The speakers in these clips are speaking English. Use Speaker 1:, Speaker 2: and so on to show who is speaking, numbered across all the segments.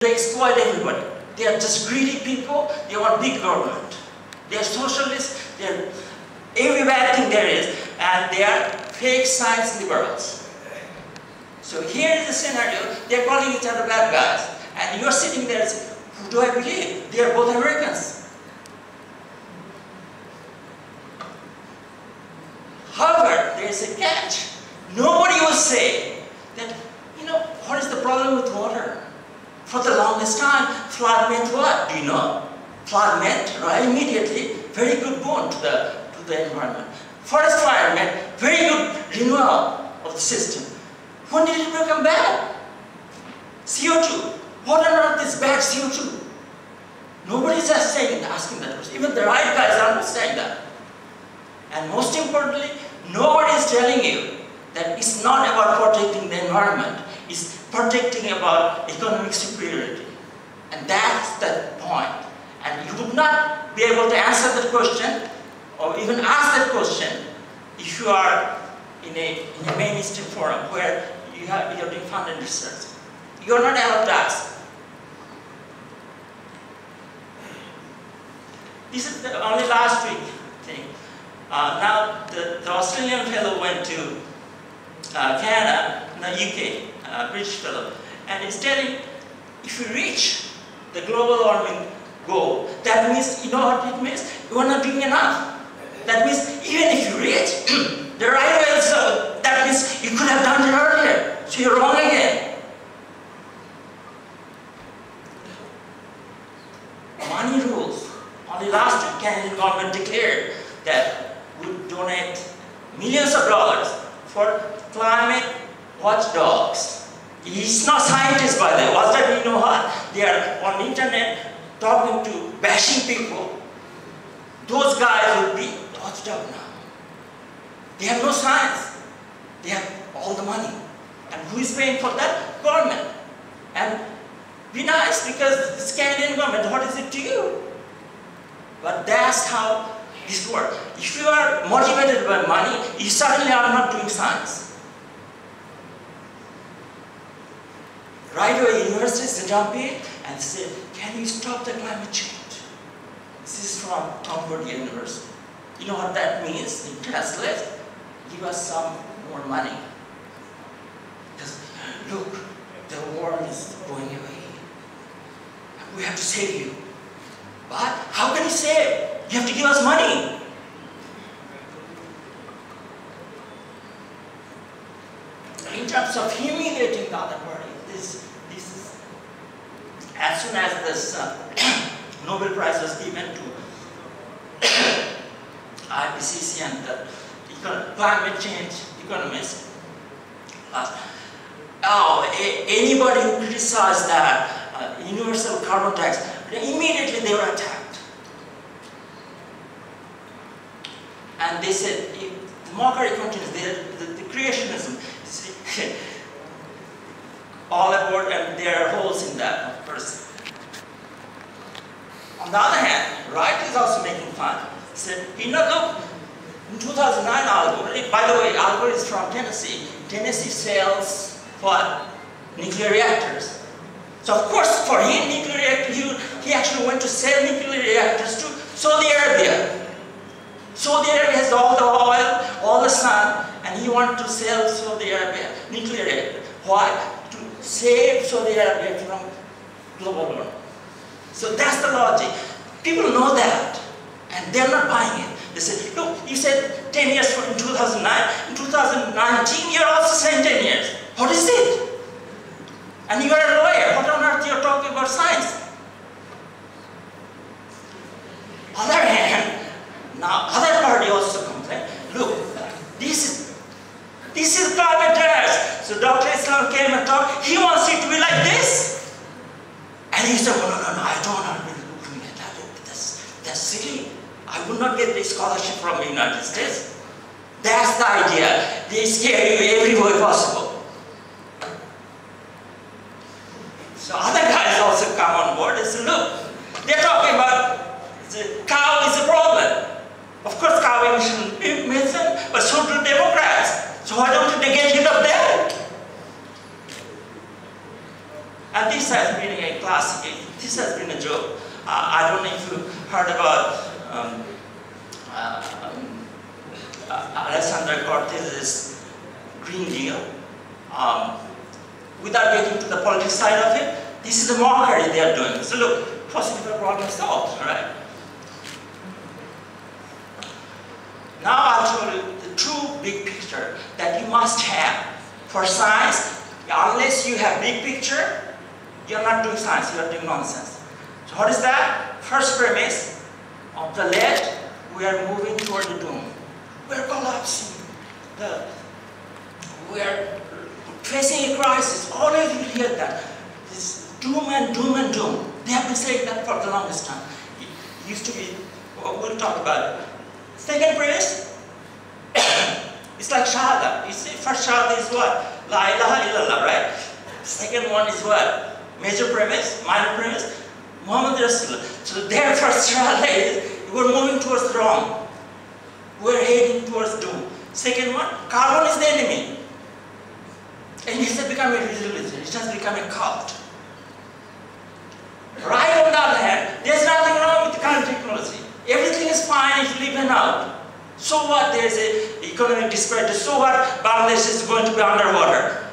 Speaker 1: They exploit everybody. They are just greedy people. They want big government. They are socialists. They are every bad thing there is, and they are fake science liberals. So here is the scenario. They are calling each other bad guys, and you are sitting there and saying, "Who do I believe? They are both Americans." However, there is a catch. Nobody will say that, you know, what is the problem with water? For the longest time, flood meant what? Do you know? Flood meant, right, immediately, very good boon to the environment. Forest fire meant very good renewal of the system. When did it become bad? CO2. What on earth is bad CO2? Nobody's just asking that question. Even the right guys are not saying that. And most importantly, nobody is telling you that it's not about protecting the environment. It's protecting about economic superiority. And that's the point. And you would not be able to answer that question or even ask that question if you are in a mainstream forum where you're doing funded research. You're not allowed to ask. This is the only last week thing. Now the Australian fellow went to Canada, no, UK, British fellow, and he's telling, if you reach the global warming goal, that means, you know what it means? You are not doing enough. That means even if you reach the right way, so that means you could have done it earlier. So you're wrong again. Money rules. Only last week, Canadian government declared that would donate millions of dollars for climate watchdogs. It's not scientists, by the way. What's that? You know what? They are on the internet talking to, bashing people. Those guys will be watchdog now. They have no science. They have all the money. And who is paying for that? Government. And be nice, because it's Canadian government. What is it to you? But that's how this works. If you are motivated by money, you certainly are not doing science. Right away, universities jump in and say, can you stop the climate change? This is from Concordia University. You know what that means? In translate, give us some more money. Because look, the world is going away. We have to save you. But how can you save? You have to give us money. In terms of humiliating the other party, this is, as soon as this Nobel Prize was given to IPCC and the climate change economists, anybody who criticized that universal carbon tax, immediately they were attacked. And they said, if the mockery continues, the creationism, all aboard, and there are holes in that, of course. On the other hand, Wright is also making fun. He said, you know, look, in 2009, Al Gore, by the way, Al Gore is from Tennessee. Tennessee sells what? Nuclear reactors. So of course, for him, nuclear reactors, he actually went to sell nuclear reactors to Saudi Arabia. Saudi Arabia has all the oil, all the sun, and he wanted to sell Saudi Arabia nuclear reactors. Why? To save Saudi Arabia from global warming. So that's the logic. People know that, and they're not buying it. They say, look, you said 10 years in 2009, in 2019 you're also saying 10 years. What is it? And you are a lawyer. What on earth you're talking about science? On the other hand, now other party also complain. Look, this is climate change. So Dr. Islam came and talked. He wants it to be like this. And he said, oh, no, I don't want to be looking at that. That's silly. I would not get the scholarship from the United States. That's the idea. They scare you every way possible. So other guys also come on board and say, look, they're talking about the cow is a problem. Of course, cow emission be mentioned, but so do Democrats. So why don't they get rid of them? And this has been a classic, this has been a joke. I don't know if you heard about Alexander Cortez's Green Deal. Without getting to the politics side of it, this is the mockery they are doing. So look, possible problem solved, right? Now I'll show you the true big picture that you must have for science. Unless you have big picture, you're not doing science, you're doing nonsense. So what is that? First premise of the left, we are moving toward the doom. We're collapsing. We are facing a crisis. Always you hear that. This doom and doom and doom. They have been saying that for the longest time. It used to be, we'll talk about it. Second premise, it's like Shahada. You see, first Shahada is what? La ilaha illallah, right? Second one is what? Major premise, minor premise, Muhammad Rasulullah. So their first Shahada is, we're moving towards the wrong. We're heading towards doom. Second one, carbon is the enemy. And it has become a religion, it has become a cult. Right on the other hand, there's nothing wrong with the current technology. Everything is fine if you leave it out. So what? There's an economic disparity. So what? Bangladesh is going to be underwater.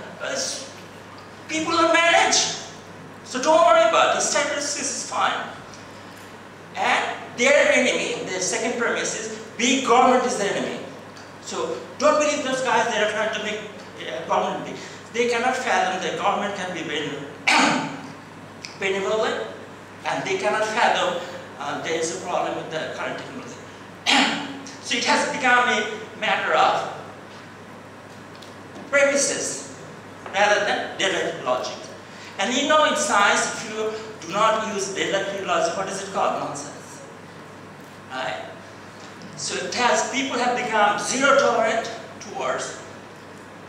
Speaker 1: People will manage. So don't worry about it. Status is fine. And their enemy, the second premise is, big government is the enemy. So don't believe those guys that are trying to make government big. They cannot fathom that government can be benevolent, and they cannot fathom there is a problem with the current technology. So it has become a matter of premises rather than deductive logic. And you know in science, if you do not use deductive logic, what is it called? Nonsense. Right? So it has, people have become zero tolerant towards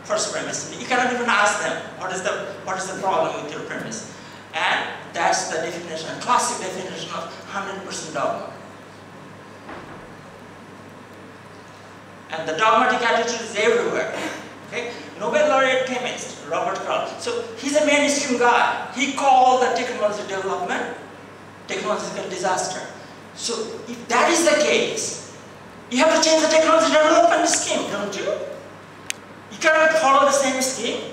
Speaker 1: first premise. You cannot even ask them, what is the problem with your premise? And that's the definition, classic definition of 100% dogma. And the dogmatic attitude is everywhere. Okay? Nobel laureate chemist, Robert Crumb. So he's a mainstream guy. He called the technology development technological disaster. So if that is the case, you have to change the technology development scheme, don't you? You cannot follow the same scheme.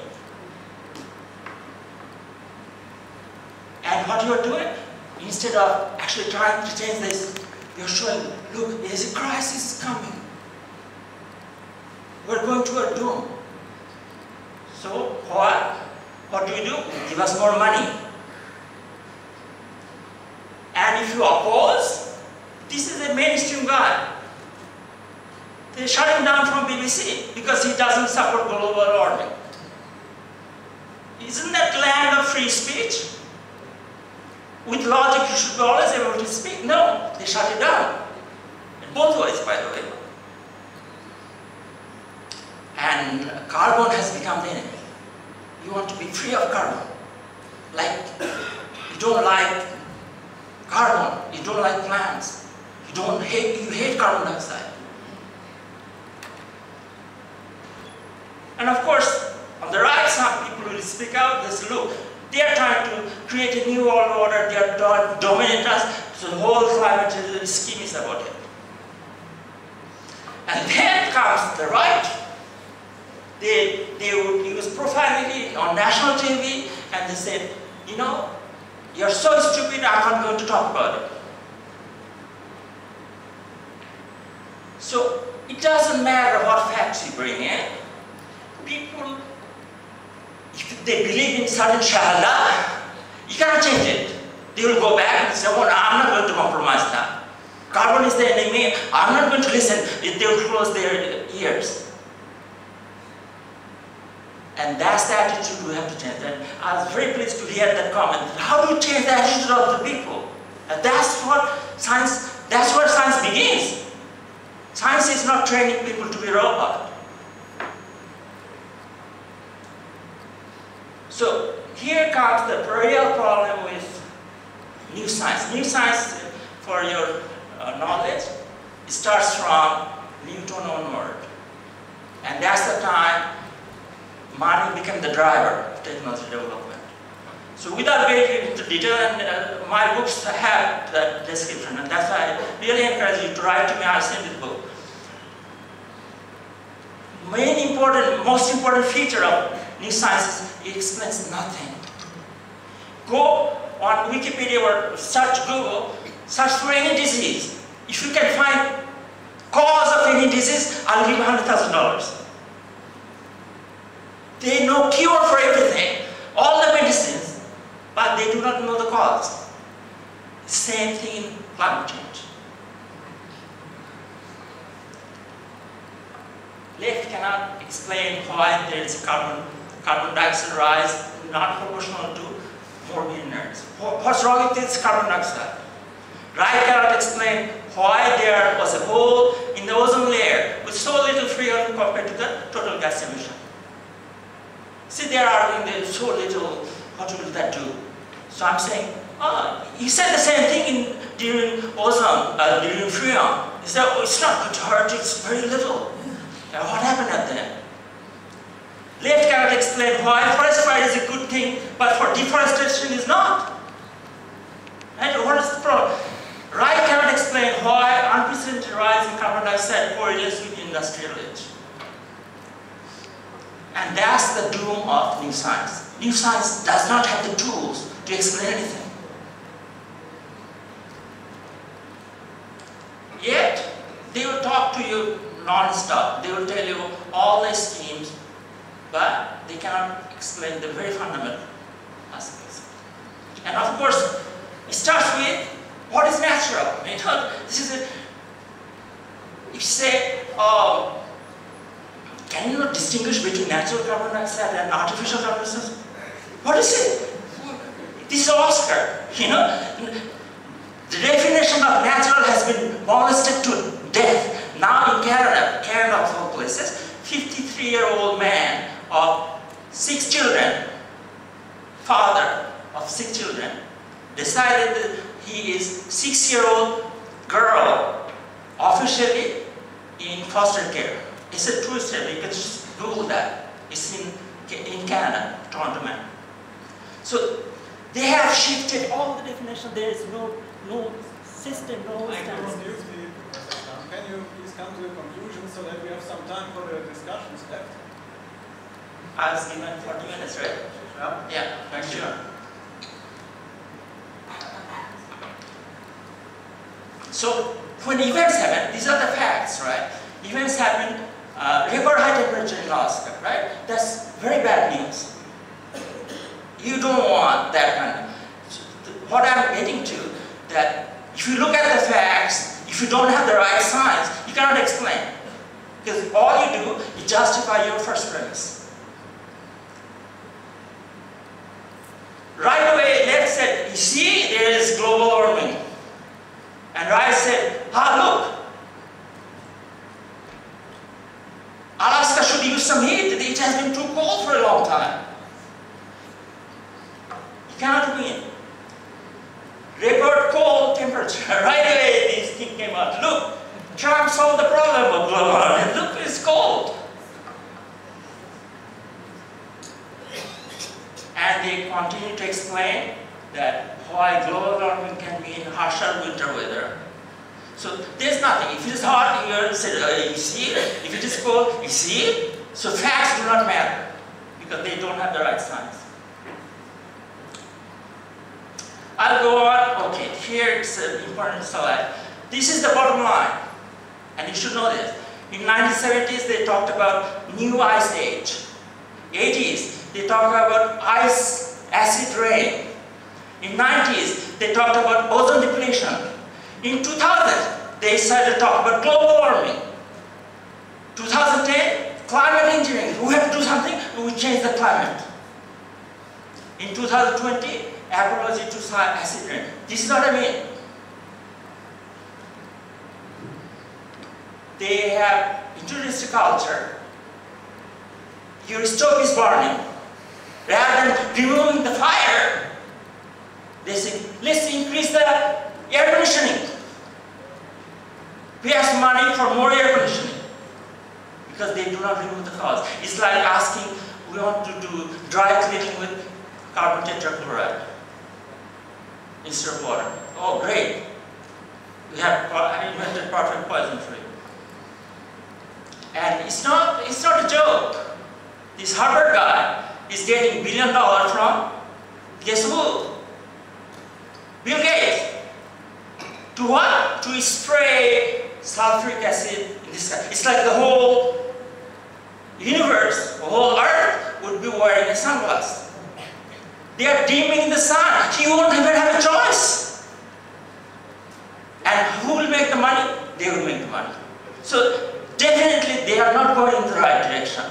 Speaker 1: And what you are doing, instead of actually trying to change this, you're showing, look, there's a crisis coming. We're going to a doom. So what do? Give us more money. And if you oppose, this is a mainstream guy. They shut him down from BBC because he doesn't support global warming. Isn't that land of free speech? With logic, you should be always able to speak. No, they shut it down. Both ways, by the way. And carbon has become the enemy. You want to be free of carbon. Like, you don't like carbon, you don't like plants, you hate carbon dioxide. And of course, on the right, some people will speak out, they say, look, they are trying to create a new world order, they are trying to dominate us, so the whole climate scheme is about it. And then comes the right. They would use profanity on national TV, and they said, you know, you're so stupid, I'm not going to talk about it. So it doesn't matter what facts you bring in. People, if they believe in certain shahada, you cannot change it. They will go back and say, oh, I'm not going to compromise that. Carbon is the enemy, I'm not going to listen. They will close their ears. And that's the attitude we have to change. And I was very pleased to hear that comment. How do you change the attitude of the people? And that's where science begins. Science is not training people to be robots. So here comes the real problem with new science. New science, for your knowledge, it starts from Newton onward. And that's the time money became the driver of technology development. So without getting into detail, and my books have that description, and that's why I really encourage you to write to me. I'll send you the book. Most important feature of new science is it explains nothing. Go on Wikipedia or search Google, search for any disease. If you can find cause of any disease, I'll give you $100,000. They know cure for everything, all the medicines, but they do not know the cause. Same thing in climate change. Left cannot explain why there is carbon dioxide rise not proportional to more millionaires. What's wrong with this carbon dioxide? Right cannot explain why there was a hole in the ozone layer with so little freon compared to the total gas emission. See, they are arguing there's so little, what will that do? So I'm saying, he said the same thing during ozone, during freon. He said, oh, it's not going to hurt, it's very little. What happened at then? Left cannot explain why forest fire is a good thing, but for deforestation is not. And what is the problem? Right cannot explain why unprecedented rise in carbon dioxide correlates with industrial age. And that's the doom of new science. New science does not have the tools to explain anything. Yet, they will talk to you non-stop. They will tell you all the schemes, but they cannot explain the very fundamental aspects. And of course, it starts with what is natural. You know, this is a, if you say, can you not distinguish between natural carbon dioxide and artificial carbon dioxide? What is it? This is Oscar. You know, the definition of natural has been molested to death. Now in Canada of all places, 53-year-old man of 6 children, father of 6 children, decided that he is 6-year-old girl officially in foster care. It's a true story. You can just Google that. It's in Canada, Toronto, man. So they have shifted all the definition. There is no system, no standard.
Speaker 2: Can you please come to a conclusion so that we have some time for the discussions left?
Speaker 1: I was given 40 minutes, right? Yeah, for sure. So when events happen, these are the facts, right? Events happen, record high temperature in Alaska, right? That's very bad news. You don't want that kind of. What I'm getting to, that if you look at the facts, if you don't have the right science, you cannot explain. Because all you do is justify your first premise. Right away, left said, you see, there is global warming. And right said, look, Alaska should use some heat. It has been too cold for a long time. You cannot win. Record cold temperature. Right away, this thing came out. Look, Trump solved the problem of global warming. Look, it's cold. And they continue to explain that why global warming can mean harsher winter weather. So there's nothing. If it is hot, you say, you see. If it is cold, you see. So facts do not matter because they don't have the right science. I'll go on. Okay, here it's an important slide. This is the bottom line, and you should know this. In 1970s, they talked about new ice age. 80s, they talked about acid rain. In 90s, they talked about ozone depletion. In 2000, they started to talk about global warming. 2010, climate engineering. We have to do something, we change the climate. In 2020, apology to acid rain. This is what I mean. They have introduced a culture. Your stove is burning. Rather than removing the fire, they say, let's increase the air conditioning. Pay us money for more air conditioning. Because they do not remove the cause. It's like asking, we want to do dry cleaning with carbon tetrachloride instead of water. Oh, great. We have invented perfect poison free. And it's not a joke. This Harvard guy is getting $1 billion from, guess who? Bill Gates. To what? To spray sulfuric acid in this guy. It's like the whole universe, the whole earth would be wearing a sunglass. They are dimming the sun. He won't even have a choice. And who will make the money? They will make the money. So definitely they are not going in the right direction.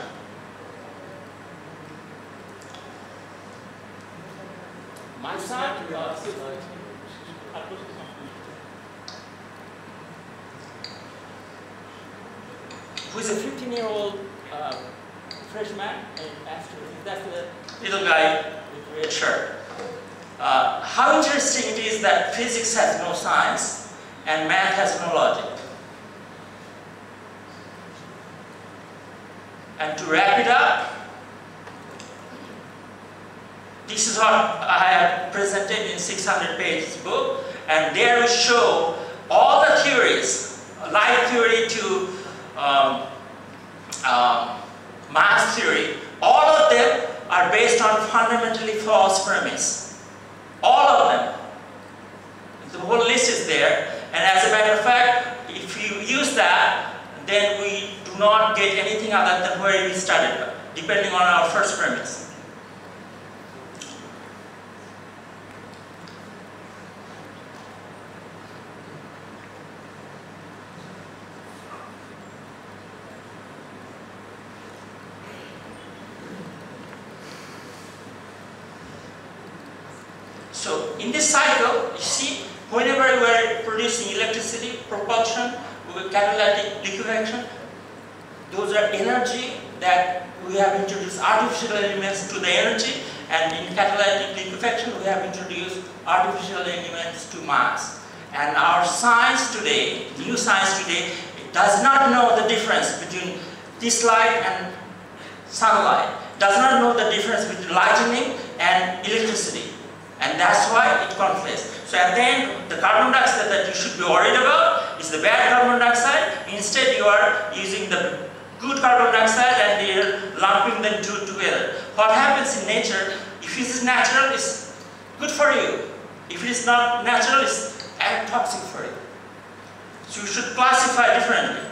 Speaker 1: My son, who is a 15-year-old freshman, that's the little guy with red shirt. How interesting it is that physics has no science and math has no logic. And to wrap it up, this is what I have presented in 600 pages book, and there we show all the theories, life theory to mass theory. All of them are based on fundamentally false premise. All of them. The whole list is there, and as a matter of fact, if you use that, then we do not get anything other than where we started, depending on our first premise. So in this cycle, you see, whenever we are producing electricity, propulsion, catalytic liquefaction, those are energy that we have introduced artificial elements to the energy, and in catalytic liquefaction we have introduced artificial elements to mass. And our science today, new science today, does not know the difference between this light and sunlight, does not know the difference between lightning and electricity. And that's why it conflicts. So at the end, the carbon dioxide that you should be worried about is the bad carbon dioxide. Instead, you are using the good carbon dioxide and you're lumping them two together. What happens in nature, if it is natural, it's good for you. If it is not natural, it's toxic for you. So you should classify differently.